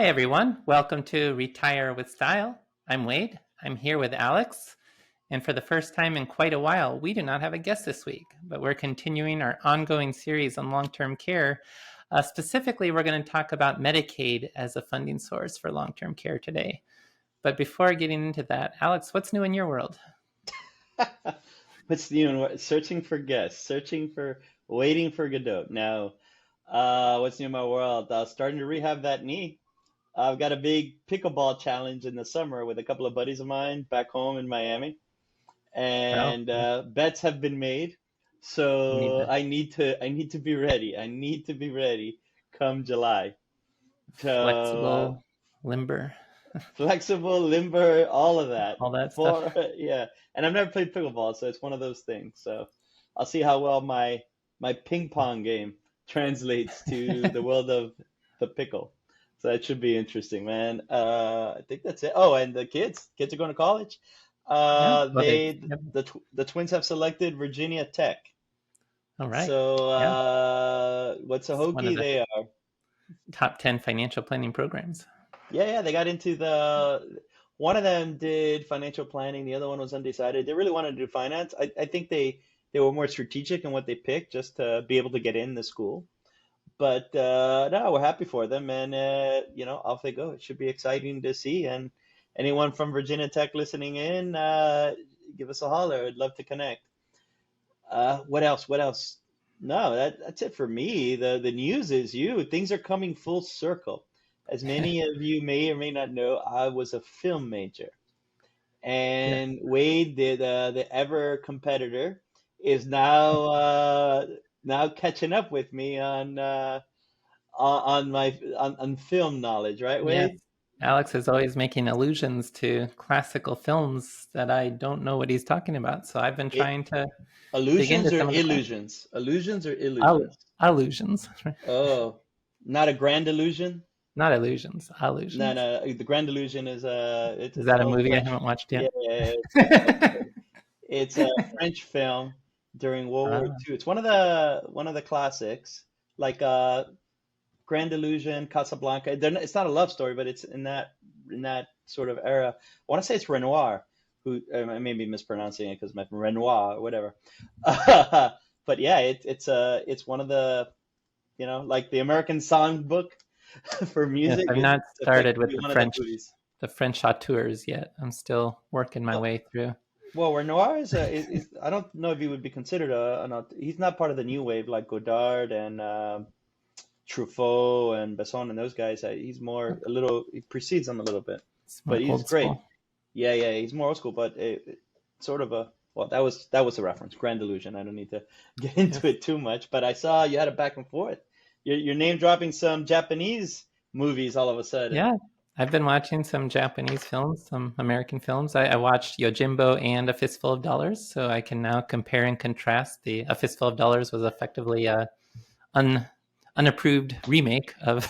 Hi, everyone. Welcome to Retire with Style. I'm Wade. I'm here with Alex. And for the first time in quite a while, we do not have a guest this week, but we're continuing our ongoing series on long-term care. Specifically, we're going to talk about Medicaid as a funding source for long-term care today. But before getting into that, Alex, what's new in your world? What's new? Searching for guests, waiting for Godot. Now, what's new in my world? Starting to rehab that knee. I've got a big pickleball challenge in the summer with a couple of buddies of mine back home in Miami, Oh, and bets have been made. you need So the I need to be ready. I need to be ready come July. To flexible, limber, flexible, limber, all of that. all that For stuff. yeah, and I've never played pickleball, so it's one of those things. So I'll see how well my ping pong game translates to the world of the pickle. So that should be interesting, man. I think that's it. Oh, and the kids are going to college. Yeah. Well, yep. The twins have selected Virginia Tech. All right. So Yeah. what's a It's one of Hokie? the They are. top 10 financial planning programs. Yeah, they got into one of them did financial planning, the other one was undecided. They really wanted to do finance. I think they were more strategic in what they picked just to be able to get in the school. But no, we're happy for them, and off they go. It should be exciting to see. And anyone from Virginia Tech listening in, give us a holler. I'd love to connect. What else? What else? No, that's it for me. The news is things are coming full circle. As many of you may or may not know, I was a film major, Yes. and Wade, the ever competitor, is now catching up with me on film knowledge, right, Yes. Wade? Alex is always making allusions to classical films that I don't know what he's talking about. So I've been It, trying to dig into illusions or some of the classics. illusions? Illusions or illusions? Allusions. Oh, not a grand illusion. Not illusions, No, allusions. no, the Grand Illusion is Is it's an that a old movie I French. haven't watched Yeah, yet? yeah, it's a French film during World War Ah, II. It's one of the classics, like Grand Illusion, Casablanca. It's not a love story, but it's in that sort of era. I want to say it's Renoir, who I may be mispronouncing it because my Renoir or whatever. But yeah, it's one of the like the American songbook for yes, music. I've It's not started with effectively the one of the French movies. the French auteurs yet. I'm still working my Uh, way through. Well, Renoir is I don't know if he would be considered he's not part of the new wave like Godard and Truffaut and Besson and those guys. He's more a little he precedes them a little bit, It's but more he's old great. school. Yeah, he's more old school, but sort of a well, that was a reference, Grand Illusion. I don't need to get into Yes. it too much, but I saw you had a back and forth. You're name dropping some Japanese movies all of a sudden. Yeah, I've been watching some Japanese films, some American films. I watched Yojimbo and A Fistful of Dollars, so I can now compare and contrast. The A Fistful of Dollars was effectively a un, unapproved remake of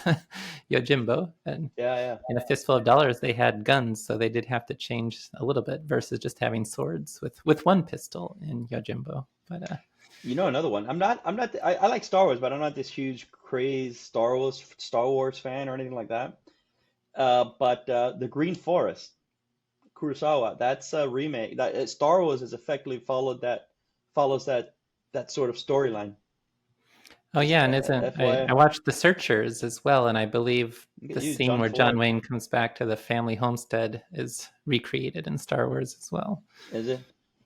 Yojimbo, and Yeah, yeah. in A Fistful of Dollars they had guns, so they did have to change a little bit versus just having swords with one pistol in Yojimbo. But You know another one. I like Star Wars, but I'm not this huge craze Star Wars fan or anything like that. But the Green Forest, Kurosawa, that's a remake. Star Wars has effectively follows that sort of storyline. oh Just yeah, and isn't I FYI. watched The Searchers as well, and I believe Look at the you, scene John where John Ford. Wayne comes back to the family homestead is recreated in Star Wars as well. Is it?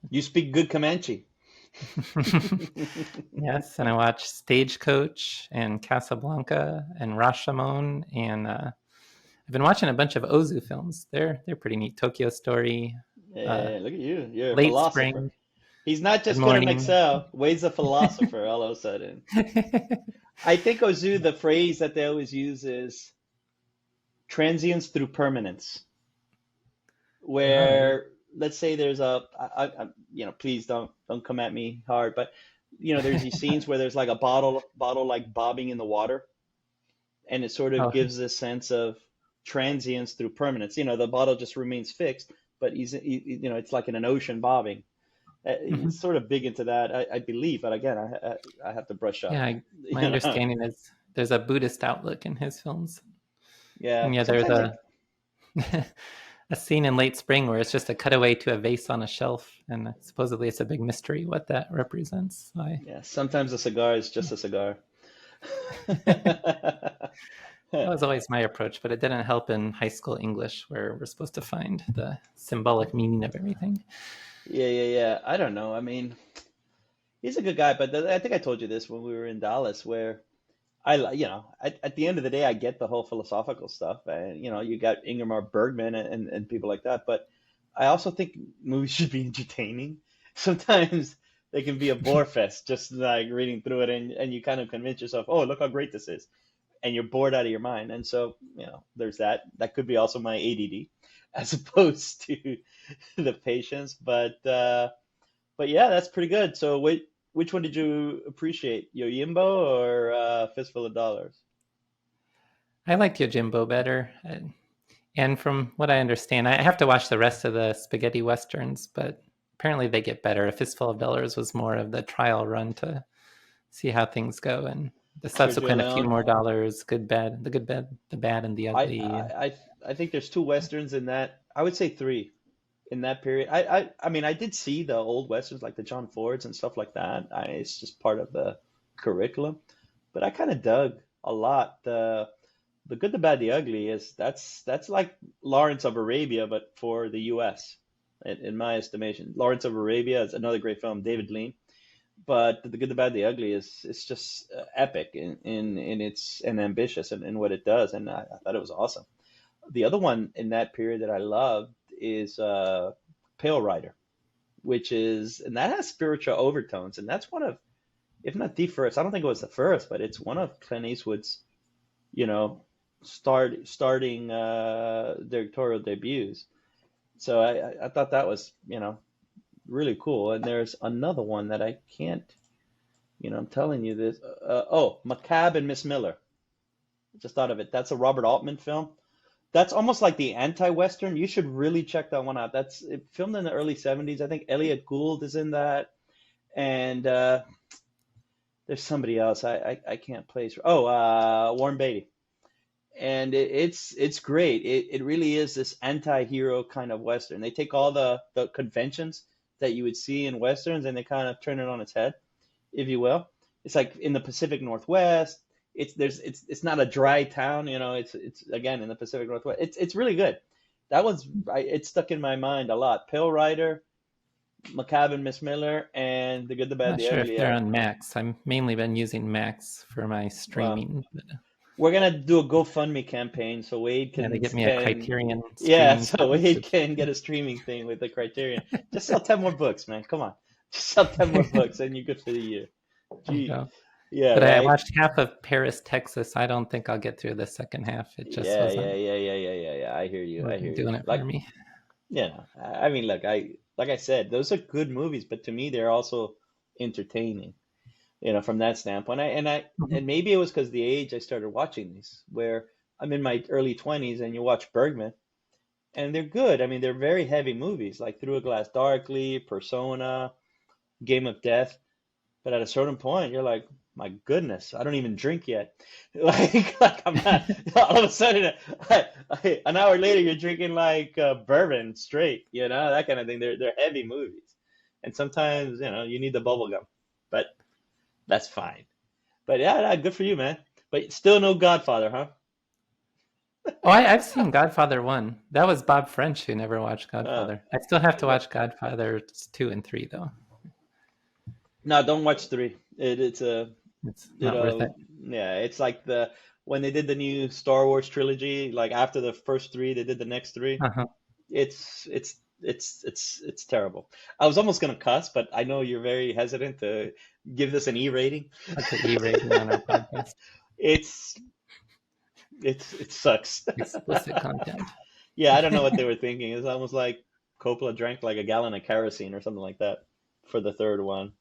You speak good Comanche. Yes, and I watched Stagecoach and Casablanca and Rashomon, and I've been watching a bunch of Ozu films. They're pretty neat. Tokyo Story, uh, Yeah, look at you. You're a Late philosopher. Spring, He's not Good just good on Morning. Excel. Wade's a philosopher all of a sudden. I think Ozu, the phrase that they always use is transience through permanence, Oh, where let's say there's please don't come at me hard, but there's these scenes where there's like a bottle like bobbing in the water, and it sort of oh, gives a sense of transience through permanence. The bottle just remains fixed, but it's like in an ocean bobbing. He's mhm. sort of big into that, I believe, but again, I have to brush up. Yeah. My You know, understanding is there's a Buddhist outlook in his films. Yeah, And yeah, there's sometimes a a scene in late spring where it's just a cutaway to a vase on a shelf, and supposedly it's a big mystery what that represents. So yeah, sometimes a cigar is just a cigar. that was always my approach, but it didn't help in high school English where we're supposed to find the symbolic meaning of everything. Yeah, yeah, yeah. I don't know. I mean, he's a good guy, but I think I told you this when we were in Dallas, where at the end of the day, I get the whole philosophical stuff, and you got Ingmar Bergman and people like that, but I also think movies should be entertaining. Sometimes they can be a bore fest, just like reading through it, and you kind of convince yourself, oh, look how great this is, and you're bored out of your mind. And so, there's that. That could be also my ADD, as opposed to the patience, but yeah, that's pretty good. So which one did you appreciate, Yojimbo or Fistful of Dollars? I liked Yojimbo better. And from what I understand, I have to watch the rest of the spaghetti westerns, but apparently they get better. A Fistful of Dollars was more of the trial run to see how things go, and the Sergio subsequent A Few Leone. More Dollars, Good, Bad, the Good, Bad, the Bad, and the I, Ugly. I I I think there's two westerns in that. I would say three in that period. I mean, I did see the old westerns like the John Fords and stuff like that. It's just part of the curriculum. But I kind of dug a lot the Good, the Bad, the Ugly is that's like Lawrence of Arabia, but for the U.S. In my estimation. Lawrence of Arabia is another great film, David Lean. But The Good, the Bad, the Ugly is it's just epic in its and ambitious in what it does, and I thought it was awesome. The other one in that period that I loved is Pale Rider, which is and that has spiritual overtones, and that's one of, if not the first, I don't think it was the first, but it's one of Clint Eastwood's, you know, starting directorial debuts. So I thought that was, really cool. And there's another one that I can't, I'm telling you this. Oh, Macabre and Miss Miller. Just thought of it. That's a Robert Altman film. That's almost like the anti-Western. You should really check that one out. That's it, filmed in the early 70s. I think Elliot Gould is in that. And there's somebody else. I can't place. Oh, Warren Beatty. And it's great. It really is this anti-hero kind of Western. They take all the conventions that you would see in Westerns and they kind of turn it on its head, if you will. It's like in the Pacific Northwest. It's not a dry town, it's again in the Pacific Northwest. It's really good. That was it stuck in my mind a lot. Pill Rider, Macabre and Miss Miller, and The Good, the I'm Bad, not the sure if Ugly. they're on Max. I'm mainly been using Max for my Well, streaming. But, we're gonna do a GoFundMe campaign so Wade yeah, they can get me a can Criterion yeah, streaming so service. Wade can get a streaming thing with the Criterion. Just sell 10 more books, man. Come on. Just sell 10 more books and you're good for the year. There you Gee. go. Yeah, But I right? watched half of Paris, Texas. I don't think I'll get through the second half. It just Yeah, yeah, wasn't yeah, yeah, yeah, yeah, yeah. I hear you. I hear you. doing it for Like, me. I mean, look, like I said, those are good movies, but to me they're also entertaining, from that standpoint. Mhm. And maybe it was because the age I started watching these, where I'm in my early 20s and you watch Bergman and they're good. I mean, they're very heavy movies, like Through a Glass Darkly, Persona, Game of Death. But at a certain point, you're like, my goodness, I don't even drink yet. Like I'm not. All of a sudden, an hour later, you're drinking like bourbon straight, that kind of thing. They're heavy movies, and sometimes you need the bubble gum, but that's fine. But yeah, good for you, man. But still no Godfather, huh? Oh, I've seen Godfather 1. That was Bob French who never watched Uh, Godfather. I still have to but watch Godfather 2 and 3, though. no, don't watch three. It's a It's you not worth it. know, yeah, it's like the when they did the new Star Wars trilogy, like after the first three, they did the next three. Uh-huh. It's terrible. I was almost gonna cuss, but I know you're very hesitant to give this an E rating. That's an E rating on our podcast. It's it sucks. Explicit content. Yeah, I don't know what they were thinking. It's almost like Coppola drank like a gallon of kerosene or something like that for the third one.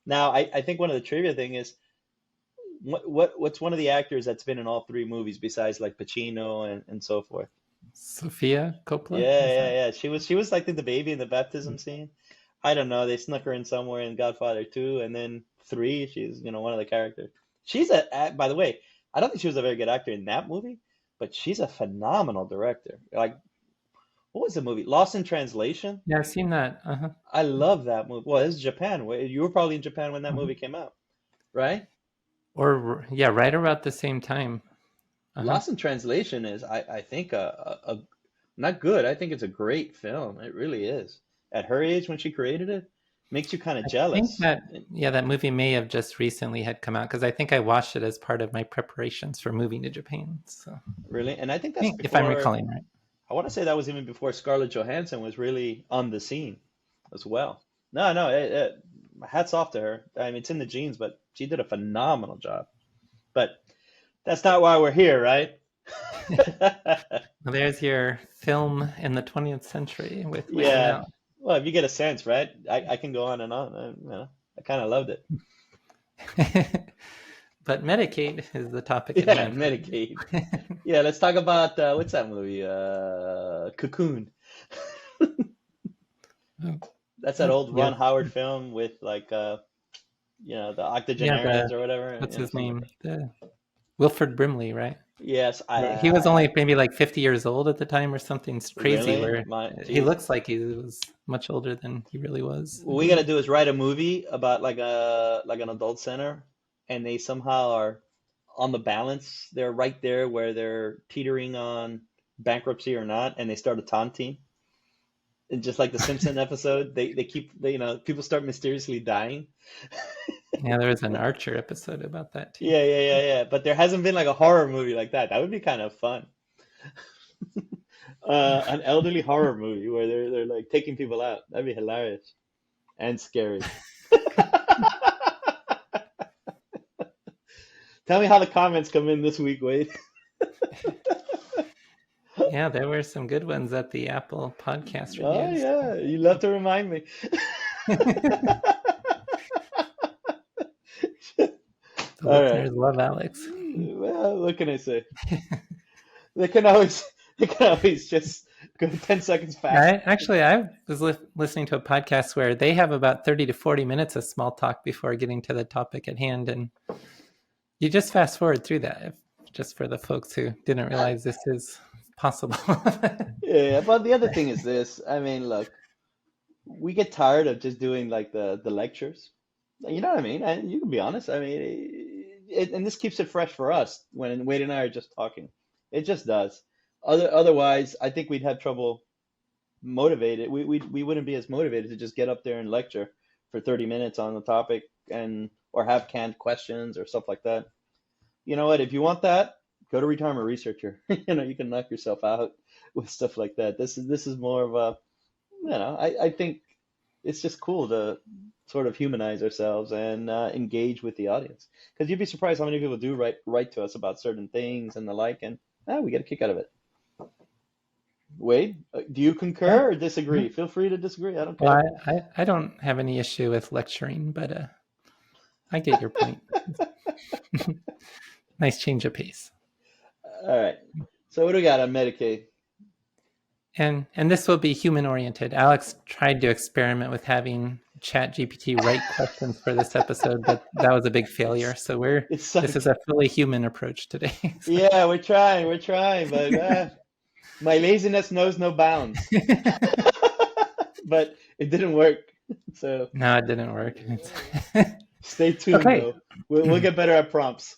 Now, I think one of the trivia thing is what's one of the actors that's been in all three movies besides like Pacino and so forth? Sophia Coppola, Yeah, is yeah, that? yeah. She was like the baby in the baptism scene. I don't know. They snuck her in somewhere in Godfather 2 and then 3, she's, one of the characters. She's by the way, I don't think she was a very good actor in that movie, but she's a phenomenal director. Like, what was the movie? Lost in Translation? Yeah, I've seen that. I love that movie. Well, it's Japan. You were probably in Japan when that Mhm. movie came out, right? Or yeah, right around the same time. Uh-huh. Lost in Translation is, I think, not good. I think it's a great film. It really is. At her age, when she created it, makes you kind of I think jealous. that yeah, that movie may have just recently had come out because I think I watched it as part of my preparations for moving to Japan. So Really, and I think I that's think if I'm before. recalling right. I want to say that was even before Scarlett Johansson was really on the scene as well. No, no, hats off to her. I mean, it's in the genes, but she did a phenomenal job. But that's not why we're here, right? Well, there's your film in the 20th century with Wade and Yeah. Al. Well, if you get a sense, right? I can go on and on. I kind of loved it. But Medicaid is the topic at Yeah, hand. Medicaid. Yeah, let's talk about what's that movie? Cocoon. That's that old Yeah, Ron Howard film with like the yeah. octogenarians or whatever. What's his Something like name? that. The Wilford Brimley, right? Yes, He was only maybe like 50 years old at the time or something crazy really, where my he geez. looks like he was much older than he really was, I What we got to believe. do is write a movie about like an adult center, and they somehow are on the balance. They're right there where they're teetering on bankruptcy or not, and they start a taunting. And just like the Simpson episode, people start mysteriously dying. Yeah, there was an Archer episode about that too. Yeah. But there hasn't been like a horror movie like that. That would be kind of fun. An elderly horror movie where they're like taking people out. That'd be hilarious and scary. Tell me how the comments come in this week, Wade. Yeah, there were some good ones at the Apple podcast Oh reviews. yeah, you love to remind me. The All right. listeners love Alex. Well, what can I say? They can always they can always just go 10 seconds fast. I was listening to a podcast where they have about 30 to 40 minutes of small talk before getting to the topic at hand. And you just fast forward through that, just for the folks who didn't realize this is possible. Yeah, but the other thing is this. I mean, look, we get tired of just doing like the lectures. You know what I mean? And you can be honest. I mean, and this keeps it fresh for us when Wade and I are just talking. It just does. Otherwise, I think we'd have trouble motivated. We wouldn't be as motivated to just get up there and lecture for 30 minutes on the topic and or have canned questions or stuff like that. You know what? If you want that, go to Retirement Researcher. You can knock yourself out with stuff like that. This is more of a, I think it's just cool to sort of humanize ourselves and engage with the audience. Because you'd be surprised how many people do write to us about certain things and the like, and we get a kick out of it. Wade, do you Yeah. concur or disagree? Feel free to disagree. I don't care. Well, I don't have any issue with lecturing, but I get your point. Nice change of pace. All right. So what do we got on Medicaid? And this will be human oriented. Alex tried to experiment with having ChatGPT write questions for this episode, but that was a big failure. So It this is sucked. a fully human approach today. So. Yeah, we're trying, but my laziness knows no bounds. But it didn't work. So No, it didn't work. stay tuned, Okay. though. We'll get better at prompts.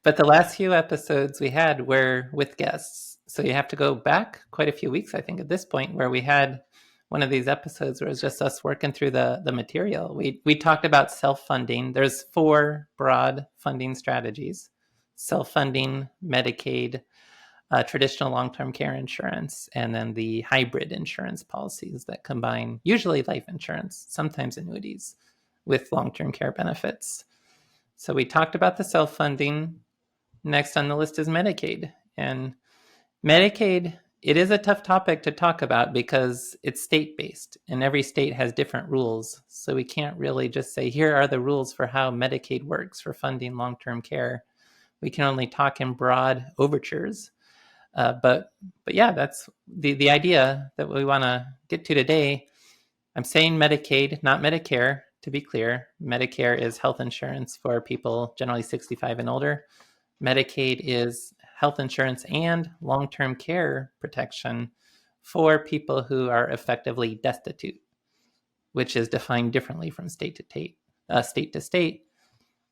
But the last few episodes we had were with guests. So you have to go back quite a few weeks, I think, at this point, where we had one of these episodes where it was just us working through the material. We talked about self-funding. There's 4 broad funding strategies: self-funding, Medicaid, traditional long-term care insurance, and then the hybrid insurance policies that combine usually life insurance, sometimes annuities, with long-term care benefits. So we talked about the self-funding. Next on the list is Medicaid. And Medicaid, it is a tough topic to talk about because it's state-based and every state has different rules. So we can't really just say, here are the rules for how Medicaid works for funding long-term care. We can only talk in broad overtures. But yeah, that's the idea that we want to get to today. I'm saying Medicaid, not Medicare, to be clear. Medicare is health insurance for people generally 65 and older. Medicaid is health insurance and long-term care protection for people who are effectively destitute, which is defined differently from state to state.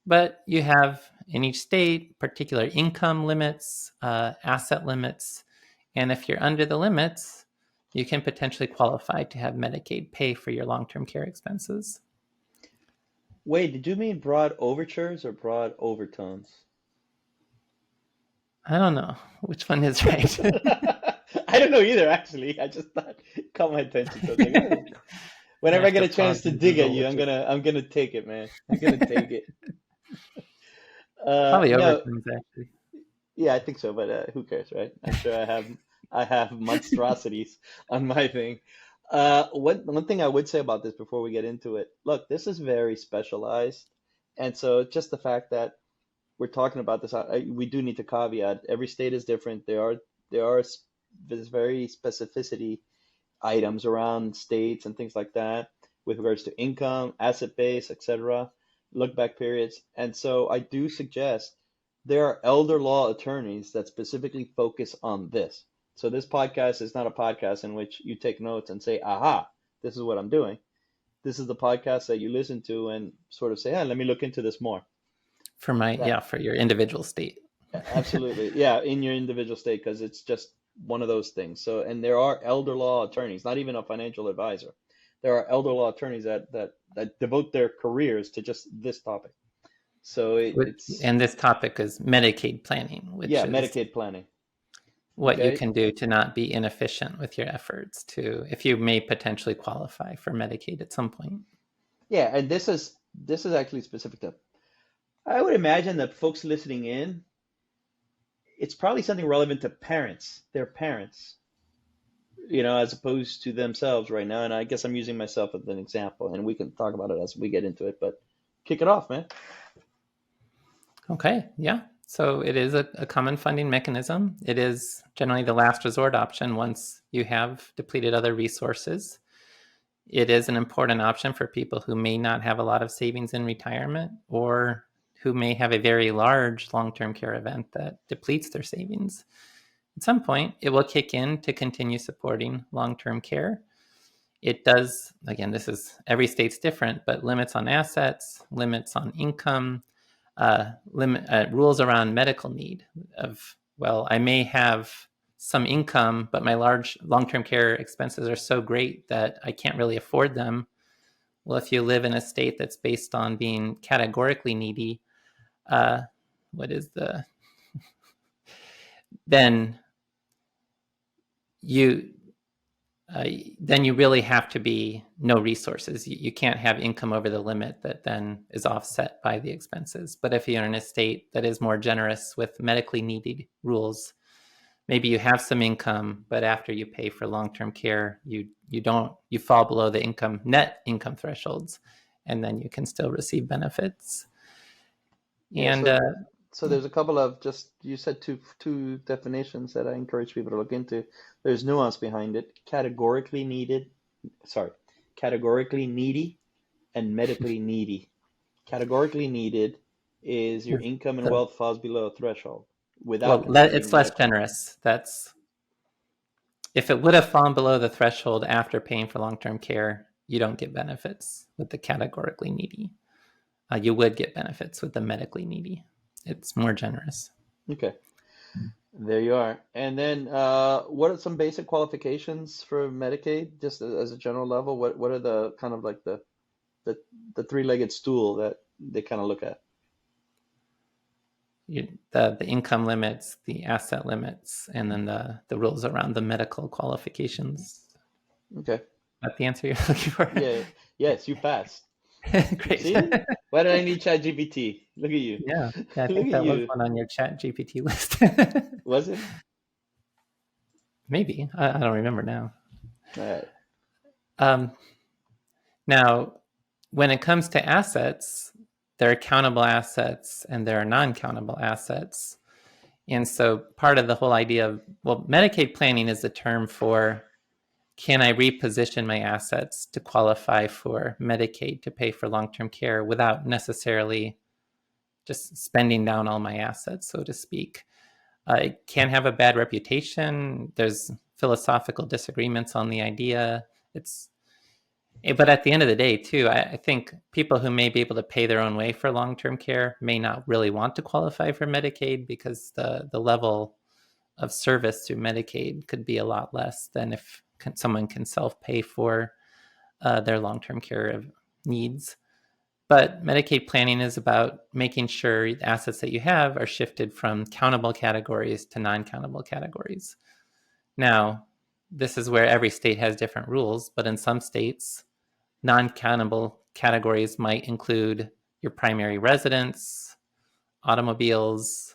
But you have in each state particular income limits, asset limits, and if you're under the limits, you can potentially qualify to have Medicaid pay for your long-term care expenses. Wait, did you mean broad overtures or broad overtones? I don't know which one is right. I don't know either, actually. I just thought it caught my attention. So I was like, oh. I Whenever I have get to a chance pause to and dig at Google you, which is I'm gonna take it, man. I'm gonna take it. probably No, overtones actually. yeah, I think so, but who cares, right? I'm sure I have monstrosities on my thing. One thing I would say about this before we get into it, look, this is very specialized, and so just the fact that we're talking about this, we do need to caveat. Every state is different. There's very specificity items around states and things like that with regards to income, asset base, etc., look back periods. And so I do suggest there are elder law attorneys that specifically focus on this. So this podcast is not a podcast in which you take notes and say, aha, this is what I'm doing. This is the podcast that you listen to and sort of say, let me look into this more. For your individual state. Absolutely. Yeah, in your individual state, because it's just one of those things. So, and there are elder law attorneys, not even a financial advisor. There are elder law attorneys that devote their careers to just this topic. So it's, And this topic is Medicaid planning, which yeah, is Medicaid planning. what you Okay. can do to not be inefficient with your efforts to, if you may potentially qualify for Medicaid at some point. Yeah, and this is actually specific to, I would imagine that folks listening in, it's probably something relevant to parents, their parents, as opposed to themselves right now. And I guess I'm using myself as an example, and we can talk about it as we get into it, but kick it off, man. Okay, yeah. So it is a common funding mechanism. It is generally the last resort option once you have depleted other resources. It is an important option for people who may not have a lot of savings in retirement or who may have a very large long-term care event that depletes their savings. At some point, it will kick in to continue supporting long-term care. It does, again, this is every state's different, but limits on assets, limits on income, rules around medical need of, well, I may have some income, but my large long-term care expenses are so great that I can't really afford them. Well, if you live in a state that's based on being categorically needy, what is the then you then you really have to be no resources. You can't have income over the limit that then is offset by the expenses. But if you're in a state that is more generous with medically needed rules, maybe you have some income, but after you pay for long-term care, you fall below the net income thresholds, and then you can still receive benefits. Yeah, And so there's a couple of, just you said two definitions that I encourage people to look into. There's nuance behind it. Categorically needy and medically needy. Categorically needed is your income and wealth falls below a threshold without considering it's less medical. generous. That's if it would have fallen below the threshold after paying for long-term care, you don't get benefits with the categorically needy. You would get benefits with the medically needy. It's more generous. Okay, there you are. And then, what are some basic qualifications for Medicaid, just as a general level? What are the kind of like the the three-legged stool that they kind of look at? The income limits, the asset limits, and then the rules around the medical qualifications. Okay. That's the answer you're looking for? Yeah. Yes, you passed. Great. See? Why did I need ChatGPT? Look at you. Yeah, I Look think at that was you. one on your Chat GPT list. Was it? Maybe. I don't remember now. All right. Um, Now, when it comes to assets, there are countable assets and there are non-countable assets. And so part of the whole idea of, well, Medicaid planning is the term for, can I reposition my assets to qualify for Medicaid to pay for long-term care without necessarily just spending down all my assets, so to speak. It can have a bad reputation. There's philosophical disagreements on the idea. But at the end of the day, too, I think people who may be able to pay their own way for long-term care may not really want to qualify for Medicaid because the level of service through Medicaid could be a lot less than if someone can self-pay for their long-term care needs. But Medicaid planning is about making sure the assets that you have are shifted from countable categories to non-countable categories. Now, this is where every state has different rules, but in some states, non-countable categories might include your primary residence, automobiles,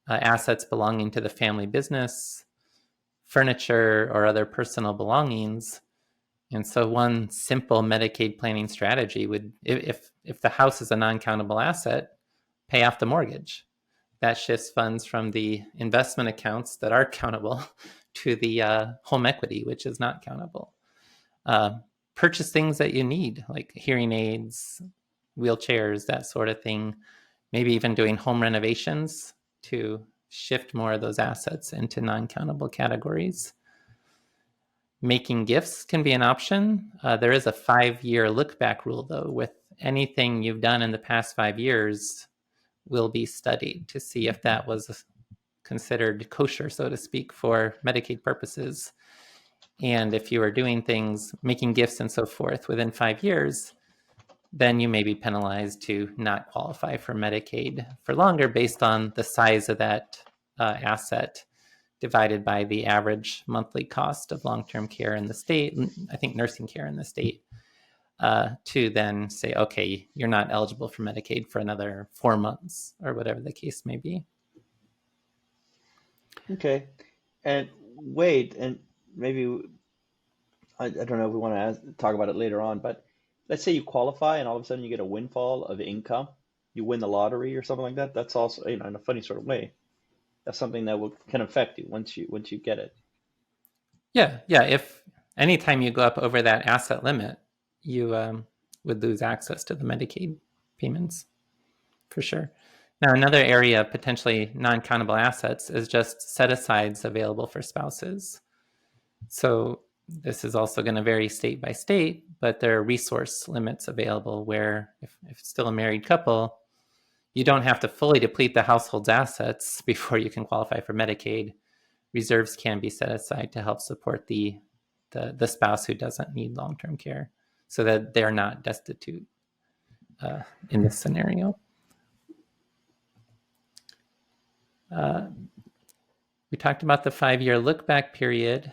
assets belonging to the family business, furniture, or other personal belongings. And so one simple Medicaid planning strategy would, if the house is a non-countable asset, pay off the mortgage. That shifts funds from the investment accounts that are countable to the home equity, which is not countable. Purchase things that you need, like hearing aids, wheelchairs, that sort of thing. Maybe even doing home renovations to shift more of those assets into non-countable categories. Making gifts can be an option. There is a 5-year look-back rule, though, with anything you've done in the past 5 years will be studied to see if that was considered kosher, so to speak, for Medicaid purposes. And if you are doing things, making gifts and so forth within 5 years, then you may be penalized to not qualify for Medicaid for longer based on the size of that asset divided by the average monthly cost of long-term care in the state, I think nursing care in the state, to then say, okay, you're not eligible for Medicaid for another 4 months or whatever the case may be. Okay. And wait, and maybe I don't know if we want to talk about it later on, but let's say you qualify and all of a sudden you get a windfall of income, you win the lottery or something like that. That's also, in a funny sort of way. That's something that can affect you once you get it. Yeah. If anytime you go up over that asset limit, you would lose access to the Medicaid payments for sure. Now, another area of potentially non-countable assets is just set-asides available for spouses. So this is also going to vary state by state, but there are resource limits available where if it's still a married couple, you don't have to fully deplete the household's assets before you can qualify for Medicaid. Reserves can be set aside to help support the spouse who doesn't need long-term care so that they're not destitute in this scenario. We talked about the 5-year look-back period.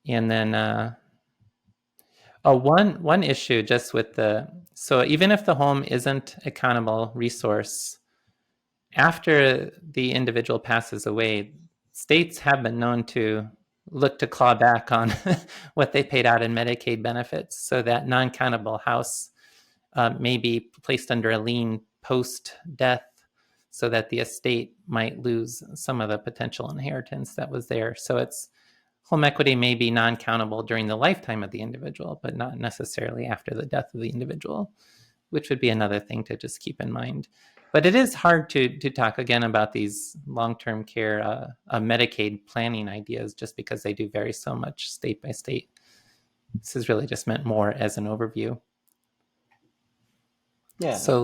And then one issue just with so even if the home isn't a countable resource, after the individual passes away, states have been known to look to claw back on what they paid out in Medicaid benefits. So that non-countable house may be placed under a lien post-death so that the estate might lose some of the potential inheritance that was there. So home equity may be non-countable during the lifetime of the individual, but not necessarily after the death of the individual, which would be another thing to just keep in mind. But it is hard to talk again about these long-term care Medicaid planning ideas just because they do vary so much state by state. This is really just meant more as an overview. Yeah. So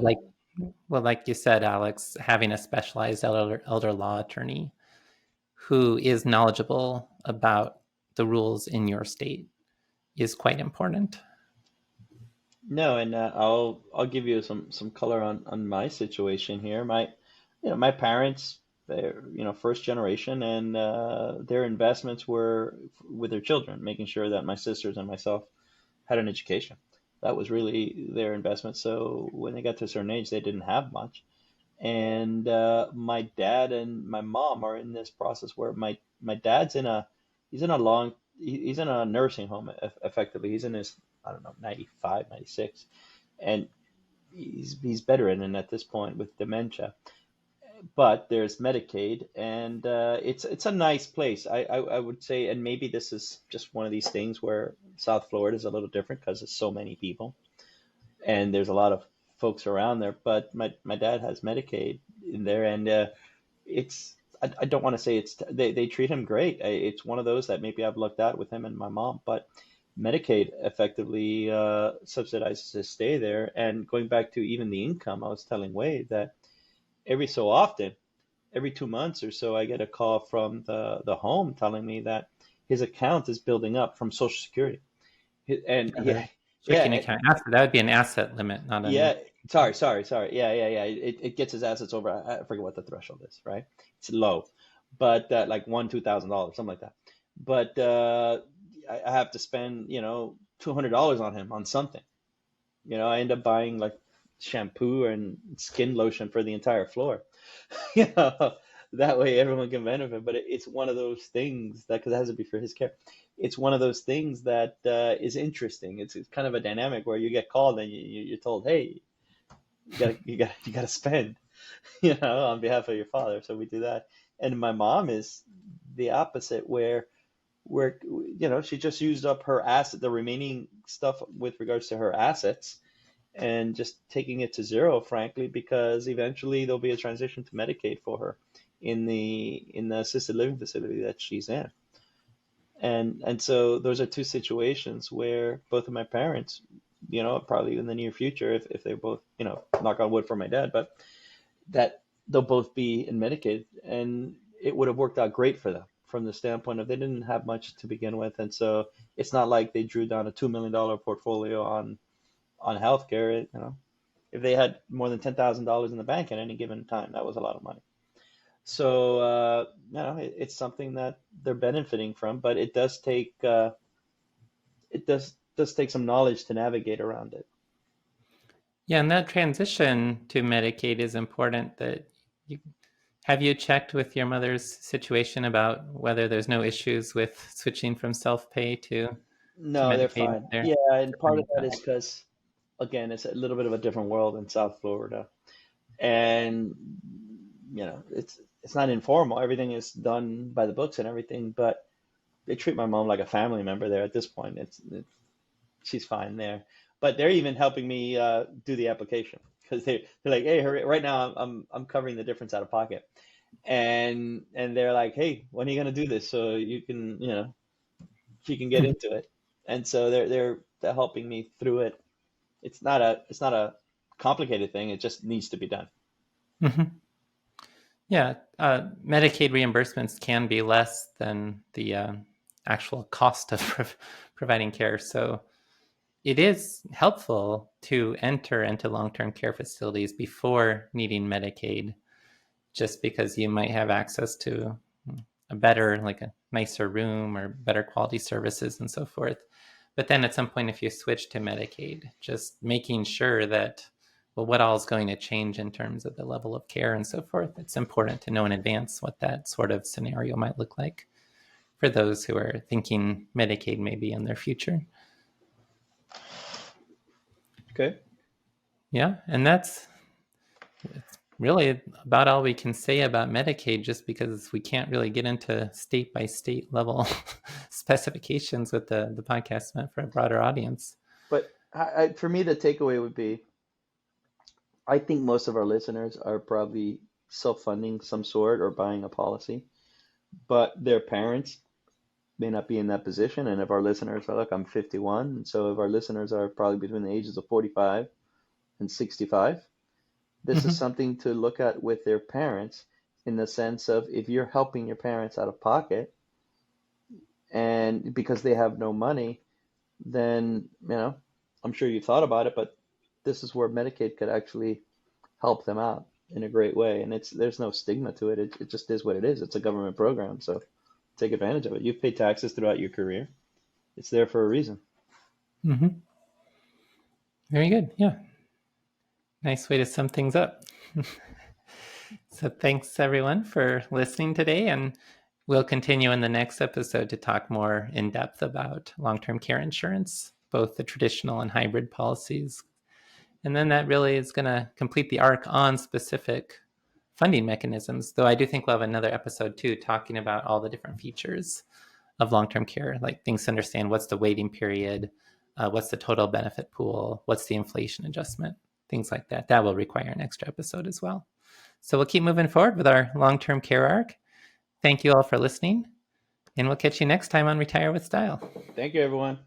like you said, Alex, having a specialized elder law attorney who is knowledgeable about the rules in your state is quite important. No, and I'll give you some color on my situation here. My parents, they're first generation, and their investments were with their children, making sure that my sisters and myself had an education. That was really their investment. So when they got to a certain age, they didn't have much. And my dad and my mom are in this process where my dad's he's in a he's in a nursing home effectively. He's in his, I don't know, 95, 96, and he's bedridden at this point with dementia. But there's Medicaid, and it's a nice place. I would say, and maybe this is just one of these things where South Florida is a little different because there's so many people, and there's a lot of folks around there, but my dad has Medicaid in there, and it's I don't want to say they treat him great. It's one of those that maybe I've looked at with him and my mom, but Medicaid effectively subsidizes his stay there. And going back to even the income, I was telling Wade that every so often, every 2 months or so, I get a call from the home telling me that his account is building up from Social Security. And The yeah, checking yeah, account asset, that would be an asset limit, not an. yeah. Sorry. Yeah. It gets his assets over. I forget what the threshold is, right? It's low, but like $2,000, something like that. But I have to spend, $200 on him on something. I end up buying like shampoo and skin lotion for the entire floor. you know, that way everyone can benefit. But it's one of those things that, because it has to be for his care, it's one of those things that is interesting. It's kind of a dynamic where you get called and you're told, hey, you gotta spend, on behalf of your father. So we do that. And my mom is the opposite, where she just used up her asset, the remaining stuff with regards to her assets, and just taking it to zero, frankly, because eventually there'll be a transition to Medicaid for her in the assisted living facility that she's in. And so those are two situations where both of my parents, probably in the near future, if they're both, knock on wood for my dad, but that they'll both be in Medicaid, and it would have worked out great for them from the standpoint of they didn't have much to begin with, and so it's not like they drew down a $2 million portfolio on healthcare. If they had more than $10,000 in the bank at any given time, that was a lot of money. So it's something that they're benefiting from, but it does take some knowledge to navigate around it. Yeah, and that transition to Medicaid is important. That you have you checked with your mother's situation about whether there's no issues with switching from self-pay to No, they're Medicaid fine. there? Yeah, and They're part fine of with that that. is because, again, it's a little bit of a different world in South Florida, and it's not informal. Everything is done by the books and everything, but they treat my mom like a family member there at this point. She's fine there, but they're even helping me do the application because they're like, hey, hurry, right now I'm covering the difference out of pocket, and they're like, hey, when are you gonna do this so you can she can get Mhm. into it, and so they're helping me through it. It's not a complicated thing. It just needs to be done. Mhm. Yeah, Medicaid reimbursements can be less than the actual cost of providing care. So it is helpful to enter into long-term care facilities before needing Medicaid, just because you might have access to a better, like a nicer room or better quality services and so forth. But then at some point, if you switch to Medicaid, just making sure that, well, what all is going to change in terms of the level of care and so forth, it's important to know in advance what that sort of scenario might look like for those who are thinking Medicaid may be in their future. Okay. Yeah, and that's really about all we can say about Medicaid, just because we can't really get into state by state level specifications with the podcast meant for a broader audience. But for me, the takeaway would be I think most of our listeners are probably self-funding some sort or buying a policy, but their parents may not be in that position. And if our listeners are, look, I'm 51, and so if our listeners are probably between the ages of 45 and 65, this is Mm-hmm. something to look at with their parents in the sense of if you're helping your parents out of pocket and because they have no money, then, I'm sure you thought about it, but this is where Medicaid could actually help them out in a great way. And there's no stigma to it. It just is what it is. It's a government program, so take advantage of it. You've paid taxes throughout your career. It's there for a reason. Mm-hmm. Very good. Yeah. Nice way to sum things up. So thanks everyone for listening today, and we'll continue in the next episode to talk more in depth about long-term care insurance, both the traditional and hybrid policies. And then that really is going to complete the arc on specific funding mechanisms, though I do think we'll have another episode too talking about all the different features of long-term care, like things to understand: what's the waiting period, what's the total benefit pool, what's the inflation adjustment. things like that. That will require an extra episode as well. So we'll keep moving forward with our long-term care arc. Thank you all for listening, and we'll catch you next time on Retire with Style. Thank you, everyone.